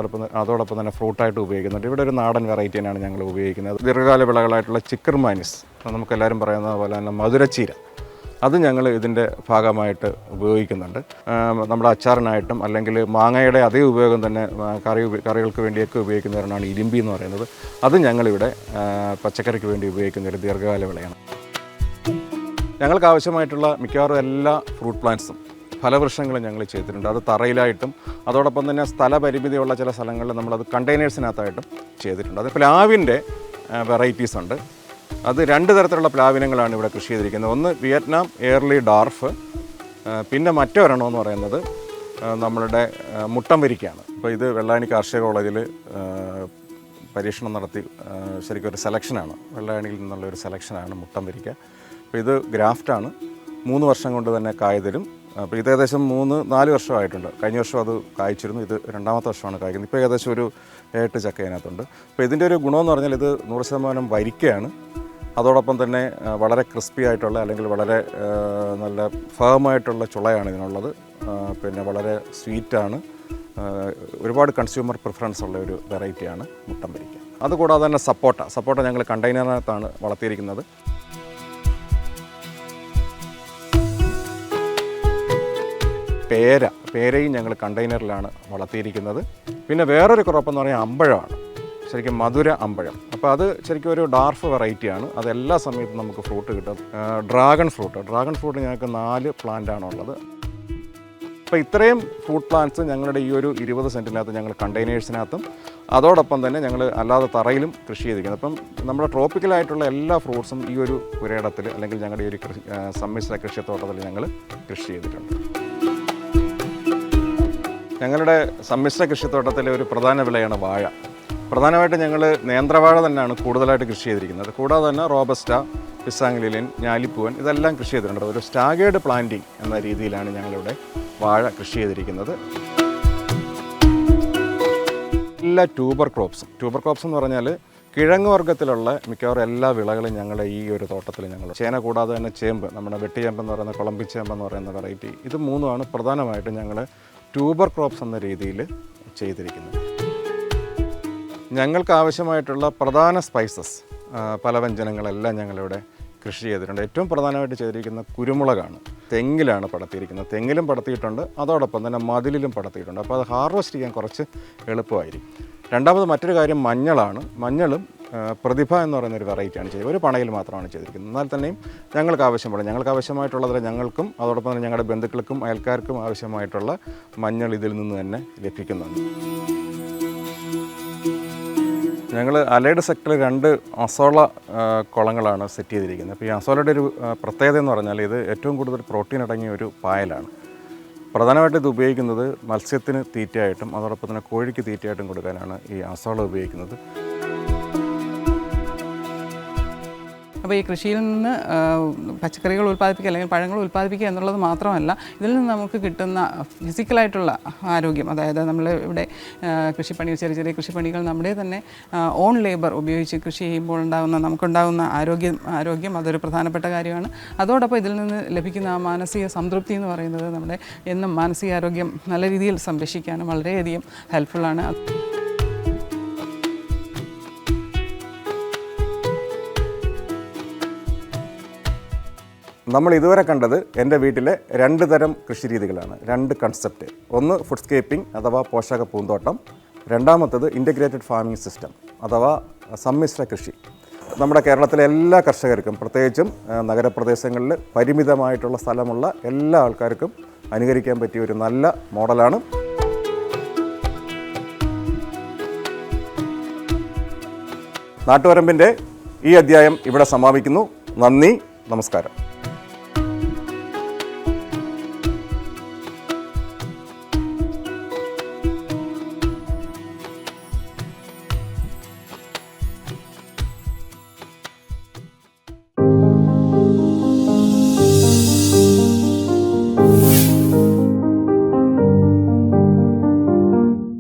അതോടൊപ്പം തന്നെ ഫ്രൂട്ടായിട്ട് ഉപയോഗിക്കുന്നുണ്ട്. ഇവിടെ ഒരു നാടൻ വെറൈറ്റി തന്നെയാണ് ഞങ്ങൾ ഉപയോഗിക്കുന്നത്. ദീർഘകാല വിളകളായിട്ടുള്ള ചിക്കർമാനിസ്, നമുക്കെല്ലാവരും പറയുന്നത് പോലെ തന്നെ മധുരച്ചീര, അത് ഞങ്ങൾ ഇതിൻ്റെ ഭാഗമായിട്ട് ഉപയോഗിക്കുന്നുണ്ട്. നമ്മുടെ അച്ചാറിനായിട്ടും അല്ലെങ്കിൽ മാങ്ങയുടെ അതേ ഉപയോഗം തന്നെ കറികൾക്ക് വേണ്ടിയൊക്കെ ഉപയോഗിക്കുന്നവരാണ് ഇരിമ്പി എന്ന് പറയുന്നത്. അത് ഞങ്ങളിവിടെ പച്ചക്കറിക്ക് വേണ്ടി ഉപയോഗിക്കുന്ന ഒരു ദീർഘകാല വിളയാണ്. ഞങ്ങൾക്ക് ആവശ്യമായിട്ടുള്ള മിക്കവാറും എല്ലാ ഫ്രൂട്ട് പ്ലാന്റ്സും ഫലവൃക്ഷങ്ങളും ഞങ്ങൾ ചെയ്തിട്ടുണ്ട്. അത് തറയിലായിട്ടും അതോടൊപ്പം തന്നെ സ്ഥലപരിമിതിയുള്ള ചില സ്ഥലങ്ങളിൽ നമ്മളത് കണ്ടെയ്നേഴ്സിനകത്തായിട്ടും ചെയ്തിട്ടുണ്ട്. അത് പ്ലാവിൻ്റെ വെറൈറ്റീസ് ഉണ്ട്. അത് 2 തരത്തിലുള്ള പ്ലാവിനങ്ങളാണ് ഇവിടെ കൃഷി ചെയ്തിരിക്കുന്നത്. ഒന്ന് വിയറ്റ്നാം എയർലി ഡാർഫ്, പിന്നെ മറ്റൊരെണ്ണമെന്ന് പറയുന്നത് നമ്മളുടെ മുട്ടംവരിക്കയാണ്. അപ്പോൾ ഇത് വെള്ളായണി കാർഷിക കോളേജിൽ പരീക്ഷണം നടത്തി ശരിക്കും ഒരു സെലക്ഷനാണ്, വെള്ളായണിയിൽ നിന്നുള്ള ഒരു സെലക്ഷനാണ് മുട്ടം വരിക്ക. അപ്പോൾ ഇത് ഗ്രാഫ്റ്റാണ്. 3 വർഷം കൊണ്ട് തന്നെ കായ തരും. അപ്പോൾ ഇത് ഏകദേശം 3-4 വർഷമായിട്ടുണ്ട്. കഴിഞ്ഞ വർഷം അത് കായ്ച്ചിരുന്നു. ഇത് 2ാമത്തെ വർഷമാണ് കായ്ക്കുന്നത്. ഇപ്പോൾ ഏകദേശം ഒരു 8 ചക്ക അതിനകത്തുണ്ട്. അപ്പോൾ ഇതിൻ്റെ ഒരു ഗുണമെന്ന് പറഞ്ഞാൽ ഇത് 100% വരിക്കയാണ്. അതോടൊപ്പം തന്നെ വളരെ ക്രിസ്പി ആയിട്ടുള്ള അല്ലെങ്കിൽ വളരെ നല്ല ഫേമായിട്ടുള്ള ചുളയാണ് ഇതിനുള്ളത്. പിന്നെ വളരെ സ്വീറ്റാണ്. ഒരുപാട് കൺസ്യൂമർ പ്രിഫറൻസ് ഉള്ള ഒരു വെറൈറ്റിയാണ് മുട്ടം വരിക്ക. അതുകൂടാതെ തന്നെ സപ്പോട്ട ഞങ്ങൾ കണ്ടെയ്നറിനകത്താണ് വളർത്തിയിരിക്കുന്നത്. പേരയും ഞങ്ങൾ കണ്ടെയ്നറിലാണ് വളർത്തിയിരിക്കുന്നത്. പിന്നെ വേറൊരു ക്രോപ്പ് എന്ന് പറയുന്നത് അമ്പഴമാണ്, ശരിക്കും മധുര അമ്പഴം. അപ്പോൾ അത് ശരിക്കും ഒരു ഡാർഫ് വെറൈറ്റിയാണ്. അത് എല്ലാ സമയത്തും നമുക്ക് ഫ്രൂട്ട് കിട്ടും. ഡ്രാഗൺ ഫ്രൂട്ട് ഞങ്ങൾക്ക് 4 പ്ലാന്റാണുള്ളത്. അപ്പോൾ ഇത്രയും ഫ്രൂട്ട് പ്ലാന്റ്സ് ഞങ്ങളുടെ ഈ ഒരു 20 സെൻറ്റിനകത്ത് ഞങ്ങൾ കണ്ടെയ്നേഴ്സിനകത്തും അതോടൊപ്പം തന്നെ ഞങ്ങൾ അല്ലാതെ തറയിലും കൃഷി ചെയ്തിരിക്കുന്നത്. അപ്പം നമ്മുടെ ട്രോപ്പിക്കലായിട്ടുള്ള എല്ലാ ഫ്രൂട്ട്സും ഈ ഒരു പുരയിടത്തിൽ അല്ലെങ്കിൽ ഞങ്ങളുടെ ഈ ഒരു സമ്മിശ്ര കൃഷിത്തോട്ടത്തിൽ ഞങ്ങൾ കൃഷി ചെയ്തിട്ടുണ്ട്. ഞങ്ങളുടെ സമ്മിശ്ര കൃഷിത്തോട്ടത്തിലെ ഒരു പ്രധാന വിളയാണ് വാഴ. പ്രധാനമായിട്ട് ഞങ്ങൾ നേന്ത്രവാഴ തന്നെയാണ് കൂടുതലായിട്ട് കൃഷി ചെയ്തിരിക്കുന്നത്. കൂടാതെ തന്നെ റോബസ്റ്റ, പിസാങ്, ഞാലിപ്പൂവൻ ഇതെല്ലാം കൃഷി ചെയ്തിട്ടുണ്ട്. ഒരു സ്റ്റാഗേർഡ് പ്ലാന്റിംഗ് എന്ന രീതിയിലാണ് ഞങ്ങളിവിടെ വാഴ കൃഷി ചെയ്തിരിക്കുന്നത്. എല്ലാ ട്യൂബർ ക്രോപ്സ് എന്ന് പറഞ്ഞാൽ കിഴങ്ങ് വർഗ്ഗത്തിലുള്ള മിക്കവാറും എല്ലാ വിളകളും ഞങ്ങളുടെ ഈ ഒരു തോട്ടത്തിൽ ഞങ്ങൾ ചേന കൂടാതെ തന്നെ ചേമ്പ്, നമ്മുടെ വെട്ടിച്ചേമ്പെന്ന് പറയുന്ന കൊളമ്പിച്ചേമ്പെന്ന് പറയുന്ന വെറൈറ്റി, ഇത് 3 പ്രധാനമായിട്ടും ഞങ്ങൾ ട്യൂബർ ക്രോപ്സ് എന്ന രീതിയിൽ ചെയ്തിരിക്കുന്നത്. ഞങ്ങൾക്ക് ആവശ്യമായിട്ടുള്ള പ്രധാന സ്പൈസസ്, പലവ്യഞ്ജനങ്ങളെല്ലാം ഞങ്ങളിവിടെ കൃഷി ചെയ്തിട്ടുണ്ട്. ഏറ്റവും പ്രധാനമായിട്ട് ചെയ്തിരിക്കുന്ന കുരുമുളകാണ്. തെങ്ങിലാണ് പടർത്തിയിരിക്കുന്നത്. തെങ്ങിലും പടർത്തിയിട്ടുണ്ട്, അതോടൊപ്പം തന്നെ മതിലിലും പടർത്തിയിട്ടുണ്ട്. അപ്പോൾ അത് ഹാർവെസ്റ്റ് ചെയ്യാൻ കുറച്ച് എളുപ്പമായിരിക്കും. രണ്ടാമത് മറ്റൊരു കാര്യം മഞ്ഞളാണ്. മഞ്ഞളും പ്രതിഭ എന്ന് പറയുന്നൊരു വെറൈറ്റിയാണ് ചെയ്തത്. ഒരു പണയിൽ മാത്രമാണ് ചെയ്തിരിക്കുന്നത്. എന്നാൽ തന്നെയും ഞങ്ങൾക്ക് ആവശ്യമായിട്ടുള്ളതിൽ ഞങ്ങൾക്കും അതോടൊപ്പം തന്നെ ഞങ്ങളുടെ ബന്ധുക്കൾക്കും അയൽക്കാർക്കും ആവശ്യമായിട്ടുള്ള മഞ്ഞൾ ഇതിൽ നിന്ന് തന്നെ ലഭിക്കുന്നുണ്ട്. ഞങ്ങൾ അലൈഡ് സെക്ടറിൽ 2 അസോള കുളങ്ങളാണ് സെറ്റ് ചെയ്തിരിക്കുന്നത്. അപ്പോൾ ഈ അസോളയുടെ ഒരു പ്രത്യേകത എന്ന് പറഞ്ഞാൽ ഇത് ഏറ്റവും കൂടുതൽ പ്രോട്ടീൻ അടങ്ങിയ ഒരു പായലാണ്. പ്രധാനമായിട്ട് ഇത് ഉപയോഗിക്കുന്നത് മത്സ്യത്തിന് തീറ്റയായിട്ടും അതോടൊപ്പം തന്നെ കോഴിക്ക് തീറ്റയായിട്ടും കൊടുക്കാനാണ് ഈ അസോള ഉപയോഗിക്കുന്നത്. അപ്പോൾ ഈ കൃഷിയിൽ നിന്ന് പച്ചക്കറികൾ ഉൽപ്പാദിപ്പിക്കുക അല്ലെങ്കിൽ പഴങ്ങൾ ഉൽപ്പാദിപ്പിക്കുക എന്നുള്ളത് മാത്രമല്ല, ഇതിൽ നിന്ന് നമുക്ക് കിട്ടുന്ന ഫിസിക്കലായിട്ടുള്ള ആരോഗ്യം, അതായത് നമ്മൾ ഇവിടെ ചെറിയ ചെറിയ കൃഷിപ്പണികൾ നമ്മുടെ തന്നെ ഓൺ ലേബർ ഉപയോഗിച്ച് കൃഷി ചെയ്യുമ്പോൾ നമുക്കുണ്ടാകുന്ന ആരോഗ്യം അതൊരു പ്രധാനപ്പെട്ട കാര്യമാണ്. അതോടൊപ്പം ഇതിൽ നിന്ന് ലഭിക്കുന്ന ആ മാനസിക സംതൃപ്തി എന്ന് പറയുന്നത് നമ്മുടെ എന്നും മാനസികാരോഗ്യം നല്ല രീതിയിൽ സംരക്ഷിക്കാനും വളരെയധികം ഹെൽപ്ഫുള്ളാണ്. നമ്മൾ ഇതുവരെ കണ്ടത് എൻ്റെ വീട്ടിലെ 2 തരം കൃഷിരീതികളാണ്, 2 കൺസെപ്റ്റ്. ഒന്ന് ഫുഡ്സ്കേപ്പിംഗ് അഥവാ പോഷക പൂന്തോട്ടം, രണ്ടാമത്തത് ഇൻ്റഗ്രേറ്റഡ് ഫാമിംഗ് സിസ്റ്റം അഥവാ സമ്മിശ്ര കൃഷി. നമ്മുടെ കേരളത്തിലെ എല്ലാ കർഷകർക്കും, പ്രത്യേകിച്ചും നഗരപ്രദേശങ്ങളിൽ പരിമിതമായിട്ടുള്ള സ്ഥലമുള്ള എല്ലാ ആൾക്കാർക്കും അനുകരിക്കാൻ പറ്റിയ ഒരു നല്ല മോഡലാണ്. നാട്ടുവരമ്പിൻ്റെ ഈ അധ്യായം ഇവിടെ സമാപിക്കുന്നു. നന്ദി, നമസ്കാരം.